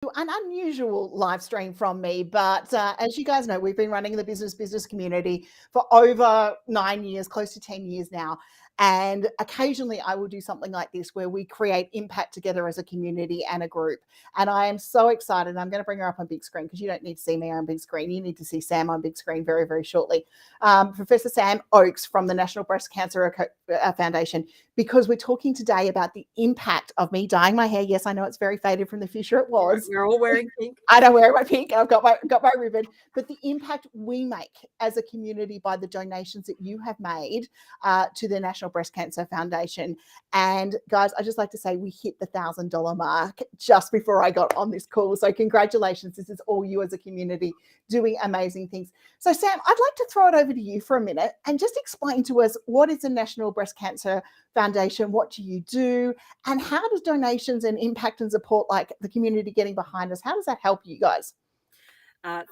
an unusual live stream from me, but as you guys know, we've been running the business community for over 9 years, close to 10 years now. And occasionally I will do something like this where we create impact together as a community and a group. And I am so excited. I'm going to bring her up on big screen because you don't need to see me on big screen. You need to see Sam on big screen very, very shortly. Professor Sam Oakes from the National Breast Cancer Foundation, because we're talking today about the impact of me dyeing my hair. Yes, I know it's very faded from the future it was. We're all wearing pink. I don't wear my pink. I've got my ribbon. But the impact we make as a community by the donations that you have made to the National Breast Cancer Foundation. And guys, I just like to say we hit the $1,000 mark just before I got on this call. So congratulations. This is all you as a community doing amazing things. So Sam, I'd like to throw it over to you for a minute and just explain to us, what is the National Breast Cancer Foundation? What do you do? And how does donations and impact and support, like the community getting behind us, how does that help you guys?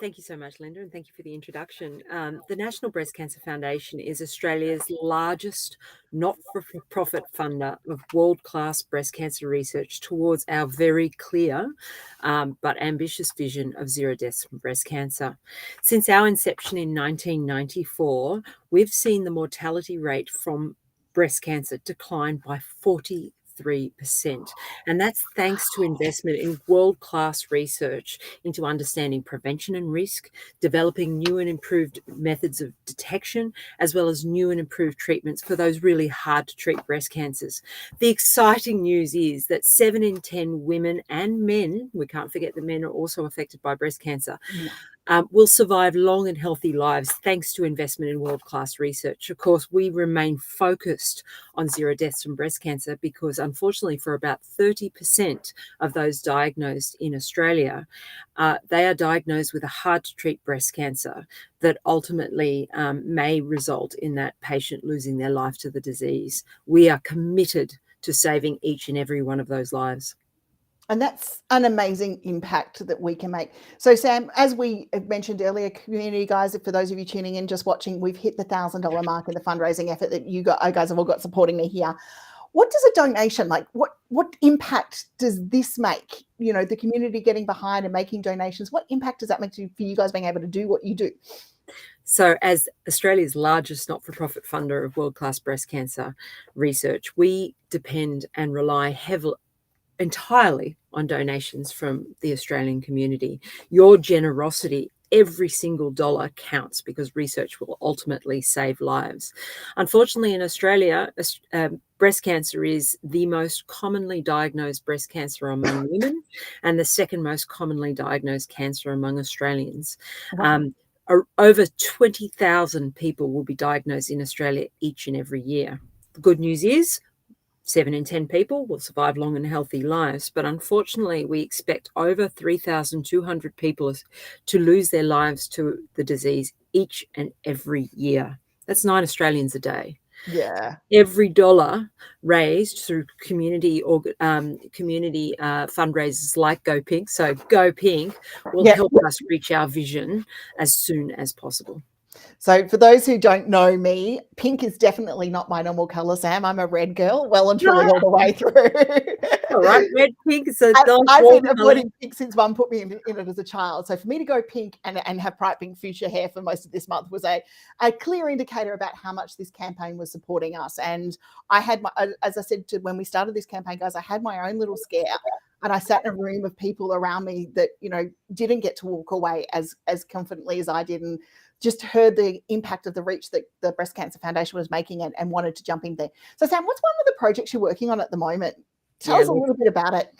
Thank you so much, Linda, and thank you for the introduction. The National Breast Cancer Foundation is Australia's largest not-for-profit funder of world-class breast cancer research towards our very clear but ambitious vision of zero deaths from breast cancer. Since our inception in 1994, we've seen the mortality rate from breast cancer decline by 43%. And that's thanks to investment in world-class research into understanding prevention and risk, developing new and improved methods of detection, as well as new and improved treatments for those really hard to treat breast cancers. The exciting news is that 7 in 10 women and men, we can't forget that men are also affected by breast cancer, will survive long and healthy lives thanks to investment in world-class research. Of course, we remain focused on zero deaths from breast cancer because, unfortunately, for about 30% of those diagnosed in Australia, they are diagnosed with a hard-to-treat breast cancer that ultimately may result in that patient losing their life to the disease. We are committed to saving each and every one of those lives. And that's an amazing impact that we can make. So Sam, as we mentioned earlier, community guys, for those of you tuning in, just watching, we've hit the $1,000 mark in the fundraising effort that you guys have all got supporting me here. What does a donation, like what impact does this make? You know, the community getting behind and making donations, what impact does that make for you guys being able to do what you do? So as Australia's largest not-for-profit funder of world-class breast cancer research, we depend and rely entirely on donations from the Australian community. Your generosity, every single dollar counts because research will ultimately save lives. Unfortunately, in Australia, breast cancer is the most commonly diagnosed breast cancer among women and the second most commonly diagnosed cancer among Australians. Wow. Over 20,000 people will be diagnosed in Australia each and every year. The good news is 7 in 10 people will survive long and healthy lives. But unfortunately, we expect over 3,200 people to lose their lives to the disease each and every year. That's 9 Australians a day. Yeah. Every dollar raised through community fundraisers like GOPINK, so GOPINK, will help us reach our vision as soon as possible. So for those who don't know me, pink is definitely not my normal color, Sam. I'm a red girl, well and truly all the way through. All right, red, pink. So I've been avoiding pink since Mum put me in it as a child. So for me to go pink and have bright pink fuchsia hair for most of this month was a clear indicator about how much this campaign was supporting us. And I had, as I said when we started this campaign, guys, I had my own little scare. And I sat in a room of people around me that, you know, didn't get to walk away as confidently as I did, and just heard the impact of the reach that the Breast Cancer Foundation was making and wanted to jump in there. So Sam, what's one of the projects you're working on at the moment? Tell us a little bit about it.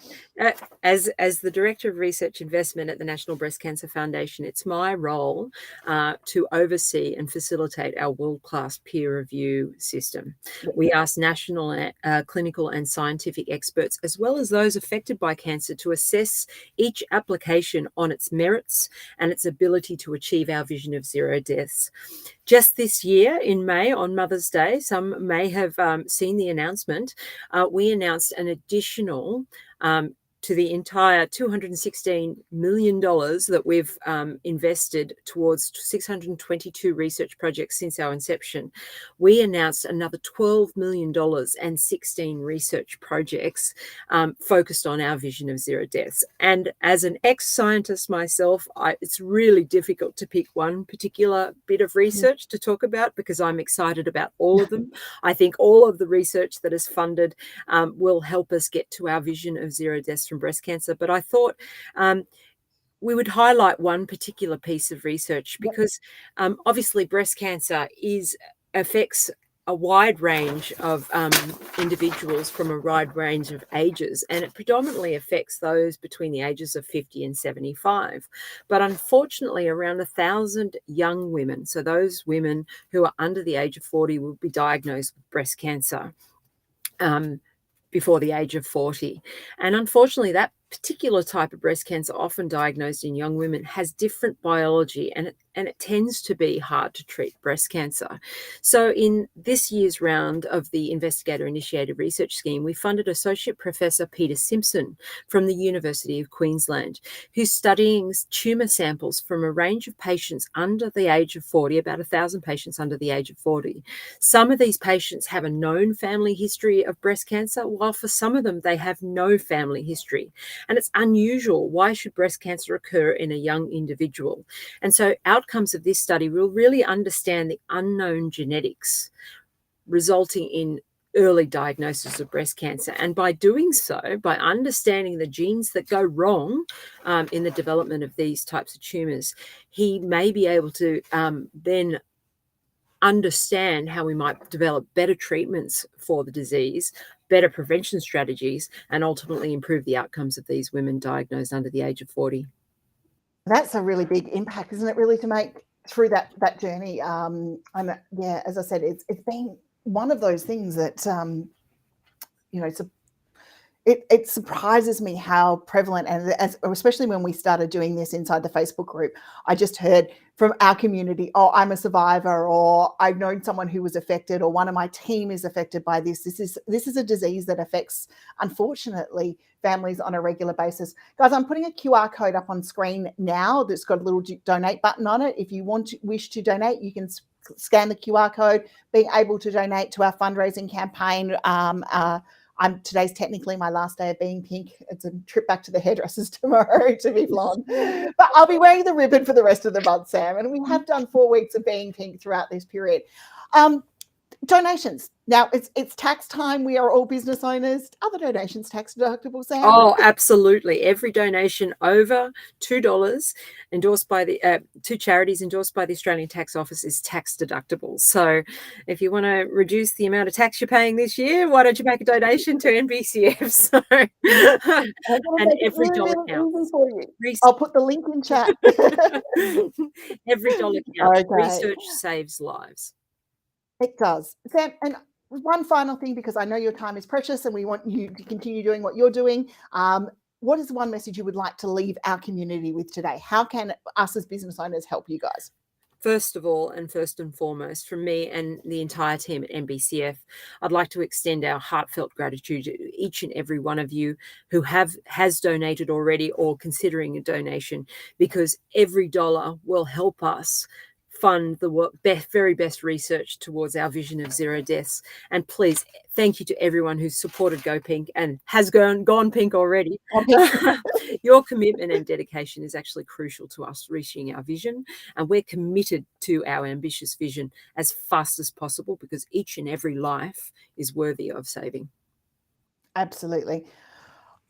As the Director of Research Investment at the National Breast Cancer Foundation, it's my role to oversee and facilitate our world-class peer review system. We ask national clinical and scientific experts, as well as those affected by cancer, to assess each application on its merits and its ability to achieve our vision of zero deaths. Just this year, in May, on Mother's Day, some may have seen the announcement, we announced an additional to the entire $216 million that we've invested towards 622 research projects since our inception, we announced another $12 million and 16 research projects focused on our vision of zero deaths. And as an ex-scientist myself, it's really difficult to pick one particular bit of research to talk about because I'm excited about all of them. I think all of the research that is funded will help us get to our vision of zero deaths from breast cancer. But I thought we would highlight one particular piece of research because obviously breast cancer affects a wide range of individuals from a wide range of ages, and it predominantly affects those between the ages of 50 and 75. But unfortunately, around 1,000 young women, so those women who are under the age of 40, will be diagnosed with breast cancer before the age of 40. And unfortunately, that particular type of breast cancer, often diagnosed in young women, has different biology, and it tends to be hard to treat breast cancer. So in this year's round of the Investigator-Initiated Research Scheme, we funded Associate Professor Peter Simpson from the University of Queensland, who's studying tumour samples from a range of patients under the age of 40, about 1,000 patients under the age of 40. Some of these patients have a known family history of breast cancer, while for some of them, they have no family history. And it's unusual. Why should breast cancer occur in a young individual? And so outcomes of this study will really understand the unknown genetics resulting in early diagnosis of breast cancer. And by doing so, by understanding the genes that go wrong in the development of these types of tumours, he may be able to then understand how we might develop better treatments for the disease, better prevention strategies, and ultimately improve the outcomes of these women diagnosed under the age of 40. That's a really big impact, isn't it, really, to make through that journey? As I said, it's been one of those things that it surprises me how prevalent, and especially when we started doing this inside the Facebook group, I just heard from our community, oh, I'm a survivor, or I've known someone who was affected, or one of my team is affected by this. This is a disease that affects, unfortunately, families on a regular basis. Guys, I'm putting a QR code up on screen now that's got a little donate button on it. If you wish to donate, you can scan the QR code, being able to donate to our fundraising campaign. Today's technically my last day of being pink. It's a trip back to the hairdressers tomorrow to be blonde, but I'll be wearing the ribbon for the rest of the month, Sam. And we have done 4 weeks of being pink throughout this period. Donations. Now it's tax time. We are all business owners. Are the donations tax deductible, Sam? Oh, absolutely. Every donation over $2 endorsed by the to charities endorsed by the Australian Tax Office is tax deductible. So if you want to reduce the amount of tax you're paying this year, why don't you make a donation to NBCF? So and every dollar counts. For you. I'll put the link in chat. Every dollar counts. Okay. Research saves lives. It does. Sam, and one final thing, because I know your time is precious and we want you to continue doing what you're doing. What is one message you would like to leave our community with today? How can us as business owners help you guys? First of all, and first and foremost, from me and the entire team at NBCF, I'd like to extend our heartfelt gratitude to each and every one of you who has donated already or considering a donation, because every dollar will help us fund the very best research towards our vision of zero deaths. And please, thank you to everyone who's supported GOPINK and has gone pink already. Your commitment and dedication is actually crucial to us reaching our vision, and we're committed to our ambitious vision as fast as possible, because each and every life is worthy of saving. Absolutely.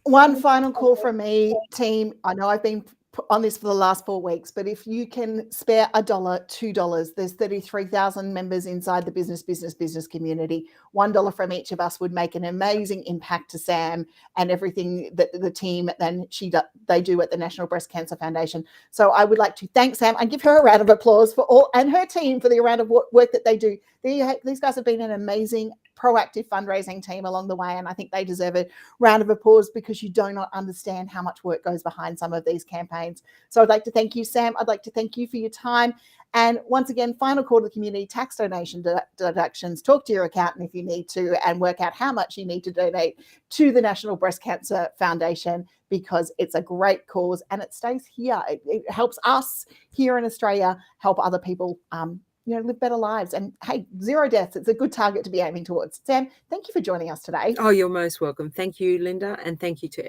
One final call from me, team. I know I've been on this for the last 4 weeks, but if you can spare $1, $2, there's 33,000 members inside the business community. $1 from each of us would make an amazing impact to Sam and everything that the team they do at the National Breast Cancer Foundation. So I would like to thank Sam and give her a round of applause and her team for the amount of work that they do. These guys have been an amazing proactive fundraising team along the way, and I think they deserve a round of applause because you do not understand how much work goes behind some of these campaigns. So I'd like to thank you, Sam. I'd like to thank you for your time. And once again, final call to the community: tax donation deductions. Talk to your accountant if you need to, and work out how much you need to donate to the National Breast Cancer Foundation, because it's a great cause and it stays here. It helps us here in Australia help other people live better lives. And hey, 0 deaths, it's a good target to be aiming towards. Sam, thank you for joining us today. Oh, you're most welcome. Thank you, Linda, and thank you to everyone.